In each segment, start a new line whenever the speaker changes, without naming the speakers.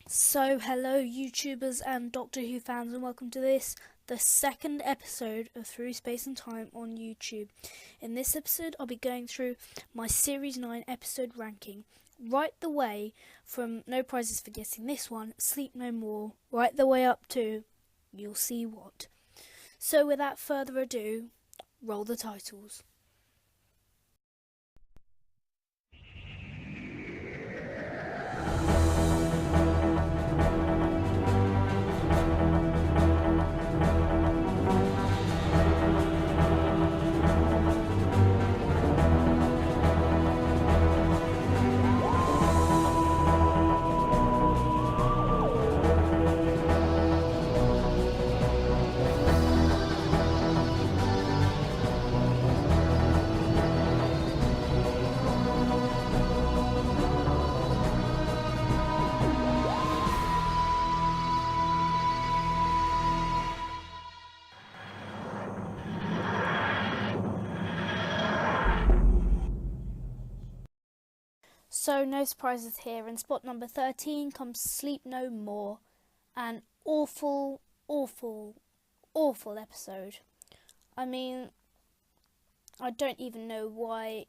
So, hello YouTubers and Doctor Who fans, and welcome to the second episode of Through Space and Time on YouTube. In this episode, I'll be going through my Series 9 episode ranking, right the way from No Prizes for Guessing This One, Sleep No More, right the way up to You'll See What. So, without further ado, roll the titles. So, no surprises here. In spot number 13 comes Sleep No More. An awful, awful, awful episode. I mean, I don't even know why.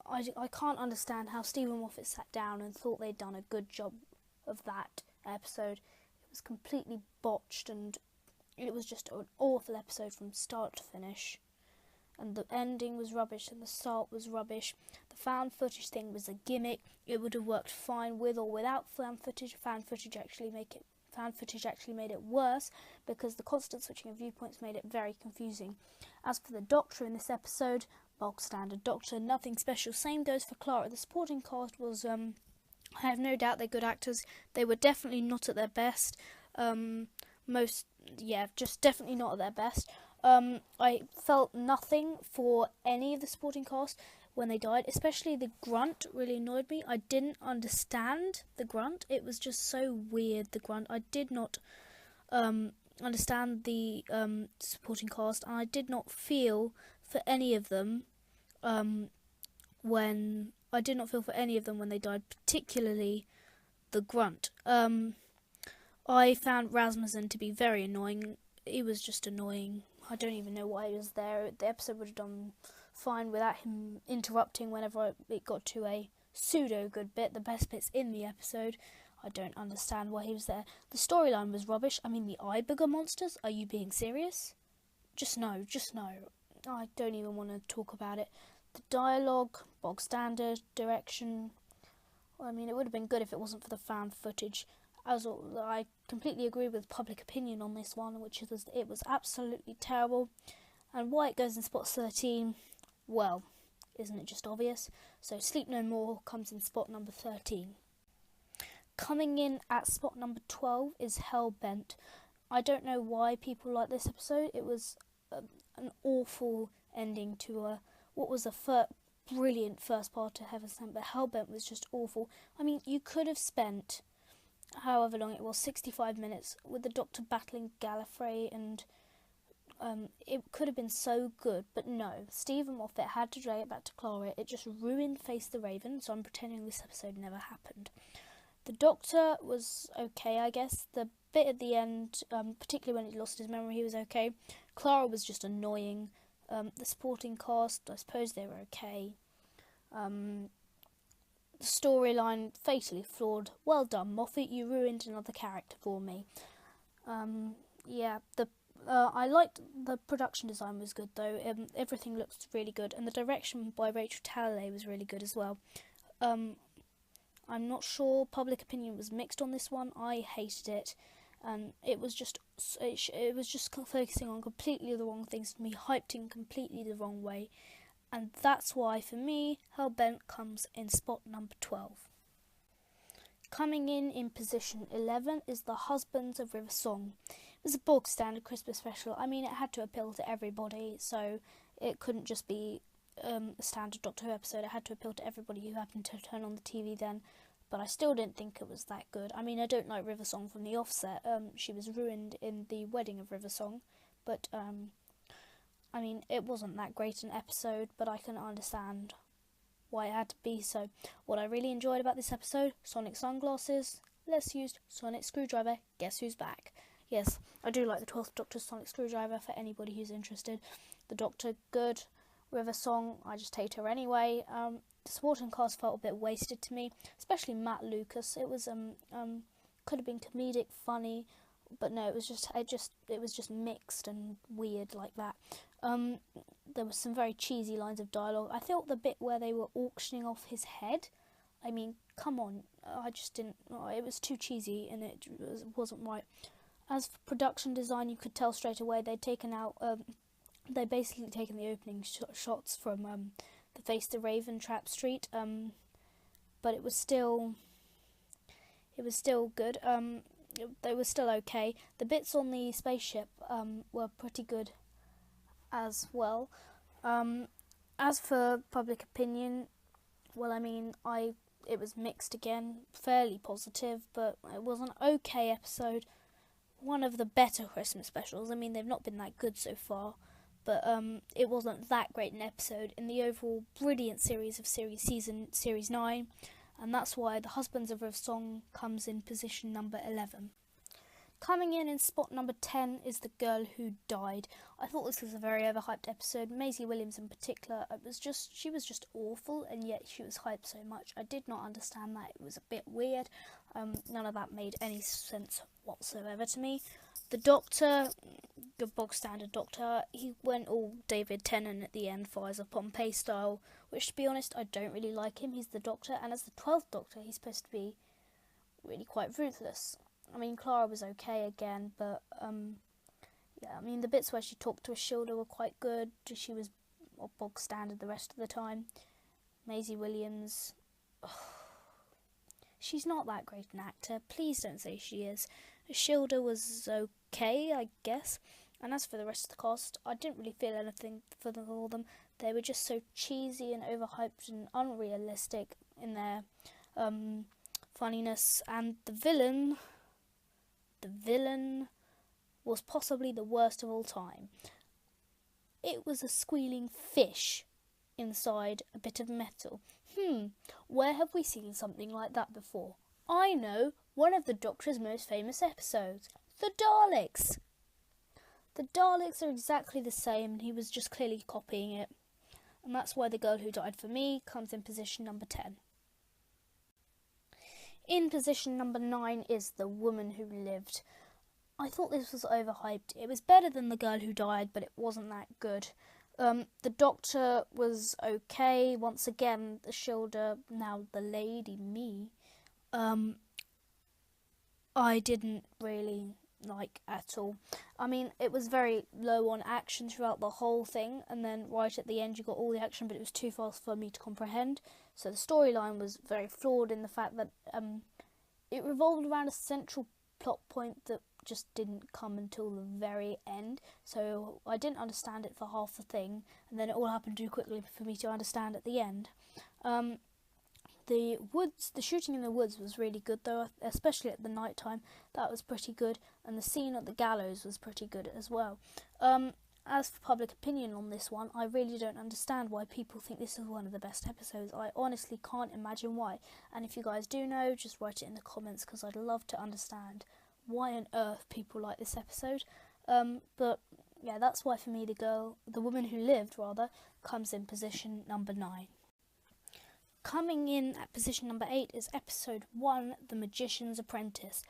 I can't understand how Stephen Moffat sat down and thought they'd done a good job of that episode. It was completely botched and it was just an awful episode from start to finish. And the ending was rubbish and the start was rubbish. The found footage thing was a gimmick. It would have worked fine with or without found footage. Found footage actually made it worse because the constant switching of viewpoints made it very confusing. As for the Doctor in this episode, bog standard Doctor, nothing special. Same goes for Clara. The supporting cast was, I have no doubt they're good actors. They were definitely not at their best. Just definitely not at their best. I felt nothing for any of the supporting cast when they died, especially the grunt really annoyed me. I didn't understand the grunt. It was just so weird, the grunt. I did not understand the supporting cast, and I did not feel for any of them when they died, particularly the grunt. I found Rasmussen to be very annoying. He was just annoying. I don't even know why he was there. The episode would have done fine without him interrupting whenever it got to a pseudo good bit, the best bits in the episode. I don't understand why he was there. The storyline was rubbish. I mean, the eye booger monsters, are you being serious? Just no. I don't even want to talk about it. The dialogue, bog standard, direction. I mean, it would have been good if it wasn't for the found footage. I completely agree with public opinion on this one, which is it was absolutely terrible. And why it goes in spot 13, well, isn't it just obvious? So Sleep No More comes in spot number 13. Coming in at spot number 12 is Hellbent. I don't know why people like this episode. It was an awful ending to what was a brilliant first part to Heaven Sent, but Hellbent was just awful. I mean, you could have spent however long it was, 65 minutes, with the Doctor battling Gallifrey, and it could have been so good, but no. Stephen Moffat had to drag it back to Clara. It just ruined Face the Raven, so I'm pretending this episode never happened. The Doctor was okay, I guess. The bit at the end, particularly when he lost his memory, he was okay. Clara was just annoying. The supporting cast, I suppose they were okay. The storyline, fatally flawed. Well done, Moffat, you ruined another character for me. I liked the production design was good though. Everything looked really good, and the direction by Rachel Talalay was really good as well. I'm not sure. Public opinion was mixed on this one. I hated it, and it was just focusing on completely the wrong things for me, hyped in completely the wrong way. And that's why, for me, Hellbent comes in spot number 12. Coming in position 11 is The Husbands of River Song. It was a bog standard Christmas special. I mean, it had to appeal to everybody, so it couldn't just be a standard Doctor Who episode. It had to appeal to everybody who happened to turn on the TV then. But I still didn't think it was that good. I mean, I don't like River Song from the offset. She was ruined in the wedding of River Song, but I mean, it wasn't that great an episode, but I can understand why it had to be so. What I really enjoyed about this episode, sonic sunglasses, less used sonic screwdriver. Guess who's back? Yes, I do like the 12th Doctor's sonic screwdriver for anybody who's interested. The Doctor, good. River Song, I just hate her anyway. The supporting cast felt a bit wasted to me, especially Matt Lucas. It was could have been comedic, funny, but no, it was just mixed and weird like that. There was some very cheesy lines of dialogue. I thought the bit where they were auctioning off his head, I mean, come on, I just didn't. It was too cheesy and it wasn't right. As for production design, you could tell straight away they'd taken out. They basically taken the opening shots from the Face the Raven Trap Street, but it was still good. They were still okay. The bits on the spaceship were pretty good as well. As for public opinion, well, I mean, it was mixed again, fairly positive, but it was an okay episode. One of the better Christmas specials. I mean, they've not been that good so far, but it wasn't that great an episode in the overall brilliant series of Series 9, and that's why The Husbands of River Song comes in position number 11. Coming in spot number 10 is The Girl Who Died. I thought this was a very overhyped episode. Maisie Williams in particular, she was just awful, and yet she was hyped so much. I did not understand that. It was a bit weird. None of that made any sense whatsoever to me. The Doctor, the bog standard Doctor, he went all David Tennant at the end, Fires of Pompeii style, which, to be honest, I don't really like him. He's the Doctor, and as the 12th Doctor, he's supposed to be really quite ruthless. I mean, Clara was okay again, but yeah, I mean, the bits where she talked to Ashilda were quite good. She was bog standard the rest of the time. Maisie Williams, she's not that great an actor. Please don't say she is. Ashilda was okay, I guess. And as for the rest of the cast, I didn't really feel anything for all of them. They were just so cheesy and overhyped and unrealistic in their funniness. And the villain was possibly the worst of all time. It was a squealing fish inside a bit of metal. Where have we seen something like that before? I know, one of the Doctor's most famous episodes, the Daleks. The Daleks are exactly the same, and he was just clearly copying it. And that's why The Girl Who Died, for me, comes in position number 10. In position number 9 is The Woman Who Lived. I thought this was overhyped. It was better than The Girl Who Died, but it wasn't that good. The Doctor was okay. Once again, the shoulder, now the Lady Me, I didn't really like at all. I mean, it was very low on action throughout the whole thing, and then right at the end you got all the action, but it was too fast for me to comprehend. So the storyline was very flawed in the fact that it revolved around a central plot point that just didn't come until the very end. So I didn't understand it for half the thing, and then it all happened too quickly for me to understand at the end. The shooting in the woods was really good though, especially at the night time. That was pretty good, and the scene at the gallows was pretty good as well. As for public opinion on this one, I really don't understand why people think this is one of the best episodes. I honestly can't imagine why. And if you guys do know, just write it in the comments, because I'd love to understand why on earth people like this episode. But yeah, that's why for me The Woman Who Lived, comes in position number 9. Coming in at position number 8 is episode 1, The Magician's Apprentice.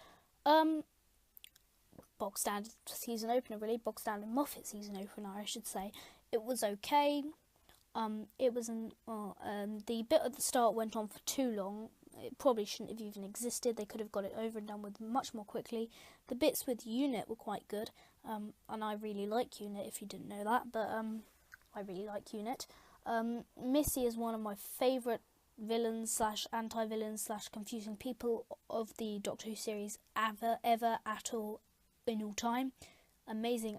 Bog standard season opener, really. Bog standard Moffat season opener, I should say. It was okay. The bit at the start went on for too long. It probably shouldn't have even existed. They could have got it over and done with much more quickly. The bits with Unit were quite good, and I really like Unit, if you didn't know that, but I really like Unit. Missy is one of my favourite villains / anti-villains / confusing people of the Doctor Who series ever at all in all time. Amazing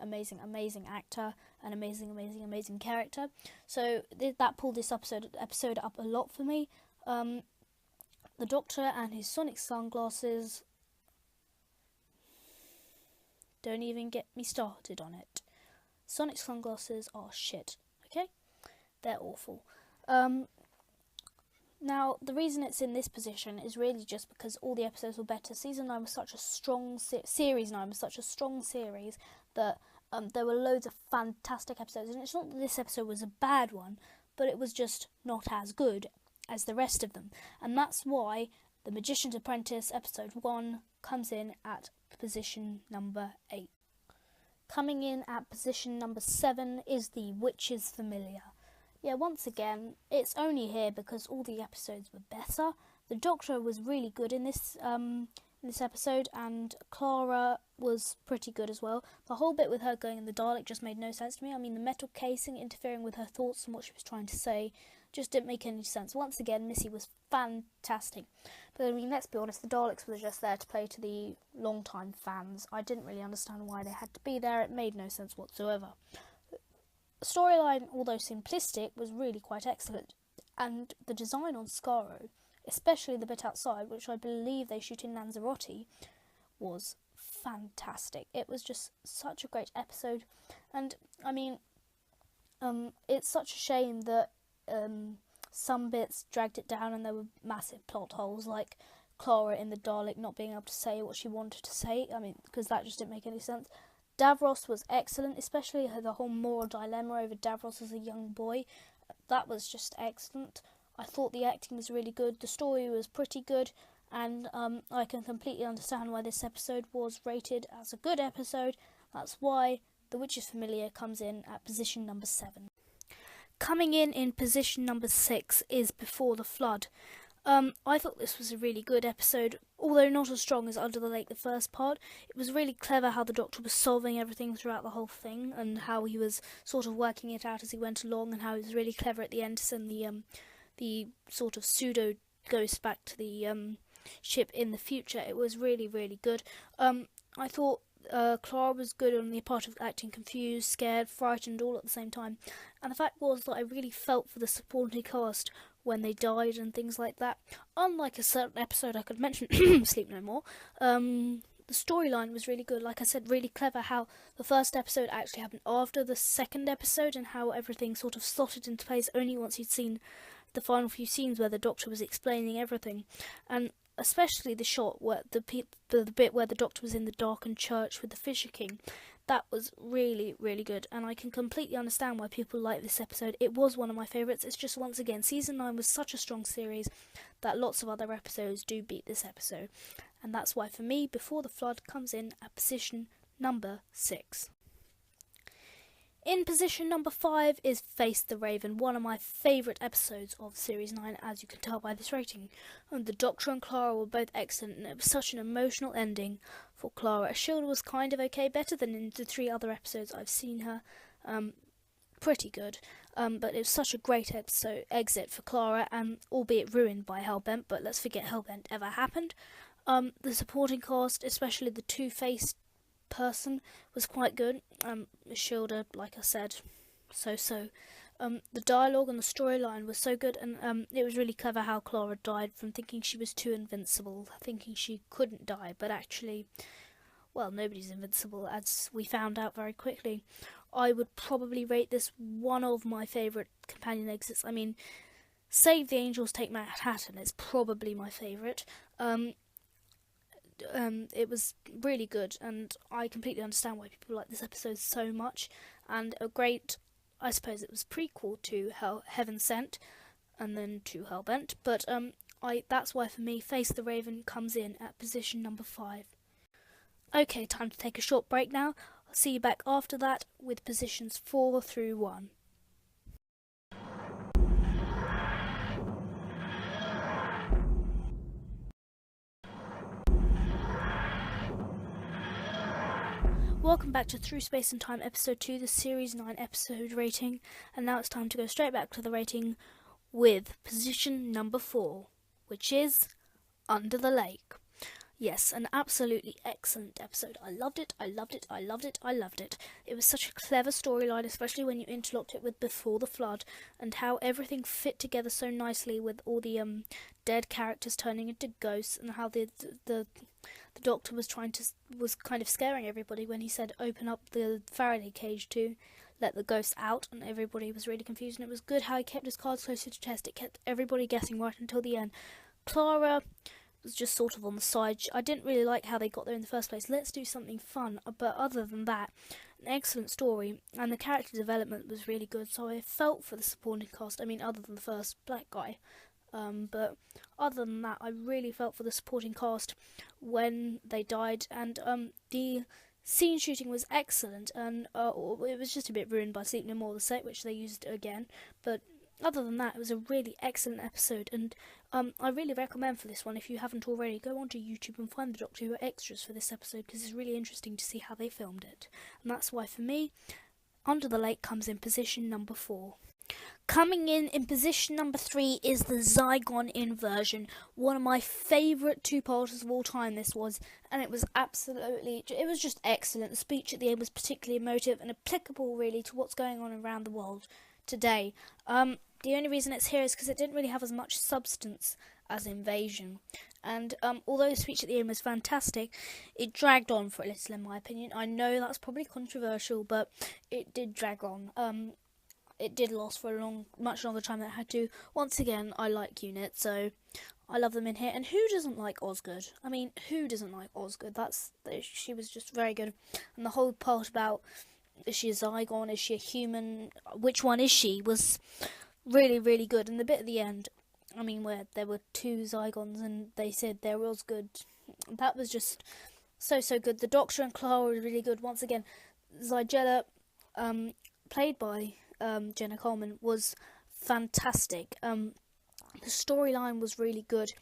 actor and amazing character. So that pulled this episode up a lot for me. The Doctor and his sonic sunglasses, don't even get me started on it. Sonic sunglasses are shit, okay? They're awful. Now, the reason it's in this position is really just because all the episodes were better. Season 9 was such a strong Series 9 was such a strong series that there were loads of fantastic episodes. And it's not that this episode was a bad one, but it was just not as good as the rest of them. And that's why The Magician's Apprentice episode 1 comes in at position number 8. Coming in at position number 7 is The Witch's Familiar. Yeah, once again, it's only here because all the episodes were better. The Doctor was really good in this episode, and Clara was pretty good as well. The whole bit with her going in the Dalek just made no sense to me. I mean, the metal casing interfering with her thoughts and what she was trying to say just didn't make any sense. Once again, Missy was fantastic. But I mean, let's be honest, the Daleks were just there to play to the long-time fans. I didn't really understand why they had to be there. It made no sense whatsoever. The storyline, although simplistic, was really quite excellent, and the design on Skaro, especially the bit outside, which I believe they shoot in Lanzarote, was fantastic. It was just such a great episode, and I mean, it's such a shame that some bits dragged it down and there were massive plot holes, like Clara in the Dalek not being able to say what she wanted to say. I mean, because that just didn't make any sense. Davros was excellent, especially the whole moral dilemma over Davros as a young boy. That was just excellent. I thought the acting was really good, the story was pretty good, and I can completely understand why this episode was rated as a good episode. That's why The Witch's Familiar comes in at position number 7. Coming in position number 6 is Before the Flood. I thought this was a really good episode, although not as strong as Under the Lake, the first part. It was really clever how the Doctor was solving everything throughout the whole thing, and how he was sort of working it out as he went along, and how he was really clever at the end to send the sort of pseudo ghost back to the ship in the future. It was really, really good. I thought Clara was good on the part of acting confused, scared, frightened, all at the same time. And the fact was that I really felt for the supporting cast when they died and things like that. Unlike a certain episode I could mention, Sleep No More, the storyline was really good. Like I said, really clever how the first episode actually happened after the second episode, and how everything sort of slotted into place only once you'd seen the final few scenes where the Doctor was explaining everything. And especially the shot where the bit where the Doctor was in the darkened church with the Fisher King. That was really, really good, and I can completely understand why people like this episode. It was one of my favourites. It's just, once again, Season 9 was such a strong series that lots of other episodes do beat this episode. And that's why, for me, Before the Flood comes in at position number 6. In position number 5 is Face the Raven, one of my favourite episodes of Series 9, as you can tell by this rating. And the Doctor and Clara were both excellent, and it was such an emotional ending for Clara. Ashilda was kind of okay, better than in the 3 other episodes I've seen her. Pretty good. But it was such a great exit for Clara, and albeit ruined by Hellbent, but let's forget Hellbent ever happened. The supporting cast, especially the two-faced person, was quite good. Ashilda, like I said, so. The dialogue and the storyline was so good, and it was really clever how Clara died from thinking she was too invincible, thinking she couldn't die, but actually, well, nobody's invincible, as we found out very quickly. I would probably rate this one of my favourite companion exits. I mean, Save the Angels, Take Manhattan is probably my favourite. It was really good, and I completely understand why people like this episode so much. And a great, I suppose it was prequel to Heaven Sent, and then to Hellbent. But that's why for me, Face the Raven comes in at position number 5. Okay, time to take a short break now. I'll see you back after that with positions 4 through 1. Welcome back to Through Space and Time episode 2, the series 9 episode rating, and now it's time to go straight back to the rating with position number 4, which is Under the Lake. Yes, an absolutely excellent episode. I loved it, I loved it, I loved it, I loved it. It was such a clever storyline, especially when you interlocked it with Before the Flood, and how everything fit together so nicely with all the dead characters turning into ghosts, and how the Doctor was kind of scaring everybody when he said open up the Faraday cage to let the ghost out, and everybody was really confused. And it was good how he kept his cards close to his chest. It kept everybody guessing right until the end. Clara was just sort of on the side. I didn't really like how they got there in the first place. Let's do something fun. But other than that, an excellent story, and the character development was really good. So I felt for the supporting cast. I mean, other than the first black guy. But other than that, I really felt for the supporting cast when they died, and the scene shooting was excellent, and it was just a bit ruined by Sleep No More, the set which they used again, but other than that, it was a really excellent episode, and I really recommend for this one, if you haven't already, go onto YouTube and find the Doctor Who extras for this episode, because it's really interesting to see how they filmed it, and that's why for me, Under the Lake comes in position number 4. Coming in position number 3 is the Zygon inversion. One of my favourite two-parters of all time this was, and it was just excellent. The speech at the end was particularly emotive and applicable really to what's going on around the world today. The only reason it's here is because it didn't really have as much substance as Invasion. And although the speech at the end was fantastic, it dragged on for a little in my opinion. I know that's probably controversial, but it did drag on. It did last for a much longer time than it had to. Once again, I like Unit, so I love them in here. And who doesn't like Osgood? I mean, who doesn't like Osgood? She was just very good. And the whole part about, is she a Zygon? Is she a human? Which one is she? Was really, really good. And the bit at the end, I mean, where there were 2 Zygons and they said they're Osgood, that was just so good. The Doctor and Clara were really good. Once again, Zygella, played by Jenna Coleman, was fantastic. The storyline was really good.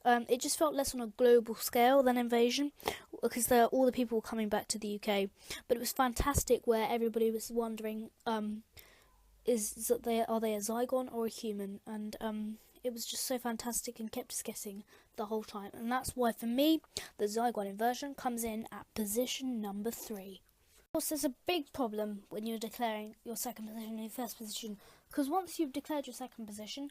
It just felt less on a global scale than Invasion, because all the people were coming back to the UK. But it was fantastic, where everybody was wondering, are they a Zygon or a human? And it was just so fantastic and kept us guessing the whole time. And that's why, for me, the Zygon inversion comes in at position number 3. Of course, there's a big problem when you're declaring your second position and your first position, because once you've declared your second position,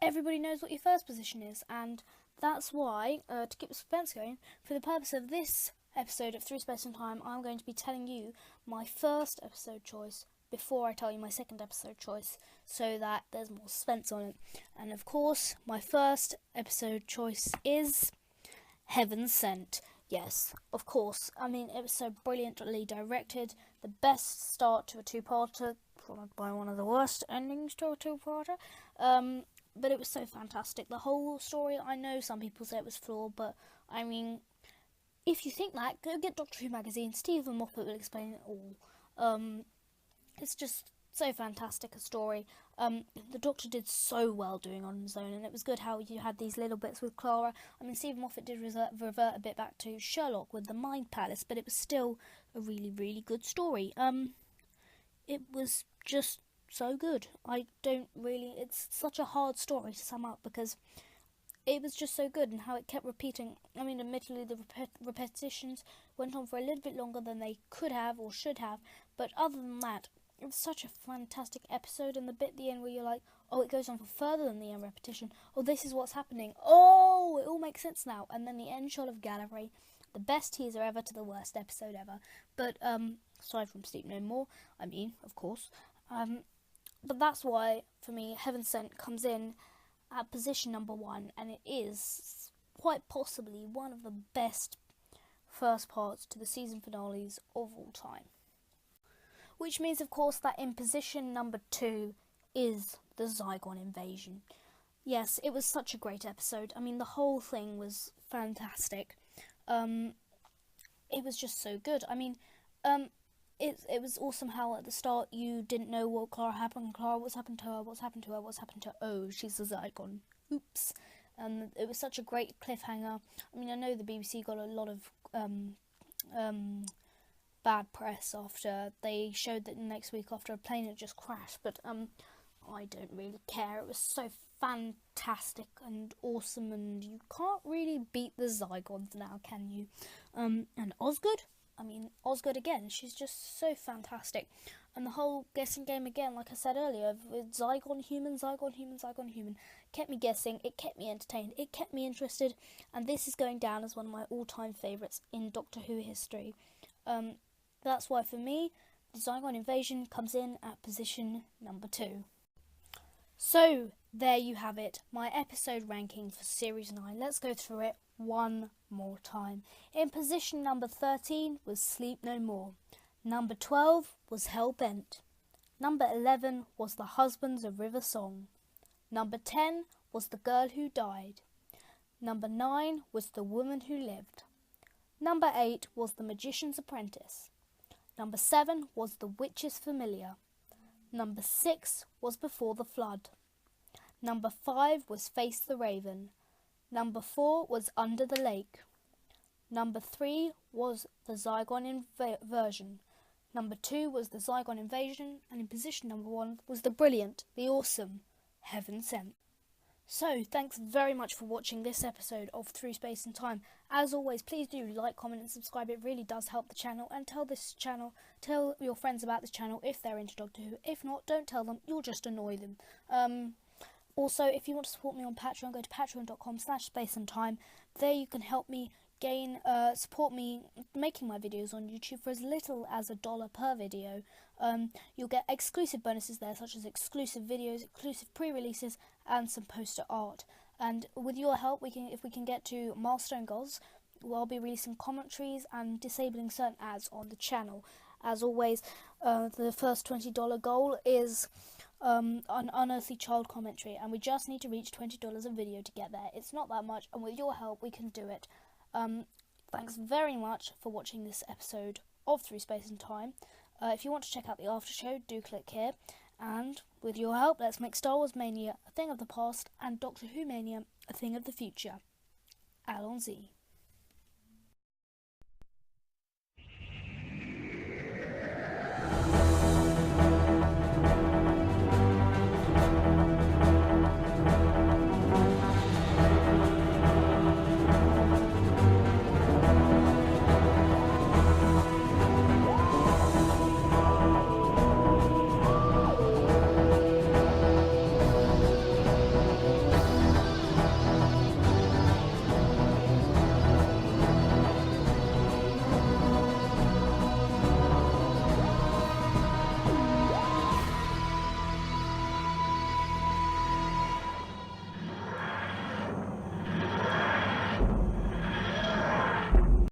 everybody knows what your first position is, and that's why, to keep the suspense going, for the purpose of this episode of Through Space and Time, I'm going to be telling you my first episode choice before I tell you my second episode choice, so that there's more suspense on it. And of course, my first episode choice is Heaven Sent. Yes, of course. I mean, it was so brilliantly directed. The best start to a two-parter, followed by one of the worst endings to a two-parter. But it was so fantastic. The whole story, I know some people say it was flawed, but I mean, if you think that, go get Doctor Who magazine. Stephen Moffat will explain it all. It's just so fantastic a story. The Doctor did so well doing on his own, and it was good how you had these little bits with Clara. I mean, Stephen Moffat did revert a bit back to Sherlock with the Mind Palace, but it was still a really, really good story. It was just so good. It's such a hard story to sum up, because it was just so good, and how it kept repeating. I mean, admittedly, the repetitions went on for a little bit longer than they could have or should have, but other than that, it was such a fantastic episode. And the bit at the end where you're like, oh, it goes on for further than the end repetition. Oh, this is what's happening. Oh, it all makes sense now. And then the end shot of Gallifrey, the best teaser ever to the worst episode ever. But aside from Sleep No More, I mean, of course. But that's why, for me, Heaven Sent comes in at position number 1, and it is quite possibly one of the best first parts to the season finales of all time. Which means, of course, that in position number 2 is the Zygon invasion. Yes, it was such a great episode. I mean, the whole thing was fantastic. It was just so good. I mean, it was awesome how at the start you didn't know what what's happened to her, oh, she's a Zygon. Oops. It was such a great cliffhanger. I mean, I know the BBC got a lot of bad press after they showed that next week after a plane had just crashed, but I don't really care. It was so fantastic and awesome, and you can't really beat the Zygons now, can you? And Osgood? I mean, Osgood again, she's just so fantastic. And the whole guessing game again, like I said earlier, with Zygon human, kept me guessing, it kept me entertained, it kept me interested, and this is going down as one of my all-time favourites in Doctor Who history. That's why, for me, the Zygon invasion comes in at position number 2. So, there you have it, my episode ranking for Series 9. Let's go through it one more time. In position number 13 was Sleep No More. Number 12 was Hellbent. Number 11 was The Husbands of River Song. Number 10 was The Girl Who Died. Number 9 was The Woman Who Lived. Number 8 was The Magician's Apprentice. Number 7 was The Witch's Familiar. Number 6 was Before the Flood. Number 5 was Face the Raven. Number 4 was Under the Lake. Number 3 was the Zygon Inversion. Number 2 was the Zygon Invasion, and in position number 1 was the brilliant, the awesome Heaven Sent. So, thanks very much for watching this episode of Through Space and Time. As always, please do like, comment and subscribe. It really does help the channel. And tell your friends about this channel if they're into Doctor Who. If not, don't tell them. You'll just annoy them. Also, if you want to support me on Patreon, go to patreon.com/spaceandtime. There you can help me support me making my videos on YouTube for as little as $1 per video. You'll get exclusive bonuses there, such as exclusive videos, exclusive pre-releases, and some poster art. And with your help, if we can get to milestone goals, I'll be releasing commentaries and disabling certain ads on the channel. As always, the first $20 goal is an Unearthly Child commentary, and we just need to reach $20 a video to get there. It's not that much, and with your help, we can do it. Thanks very much for watching this episode of Through Space and Time. If you want to check out the after show, do click here. And with your help, let's make Star Wars Mania a thing of the past and Doctor Who Mania a thing of the future. Allons-y.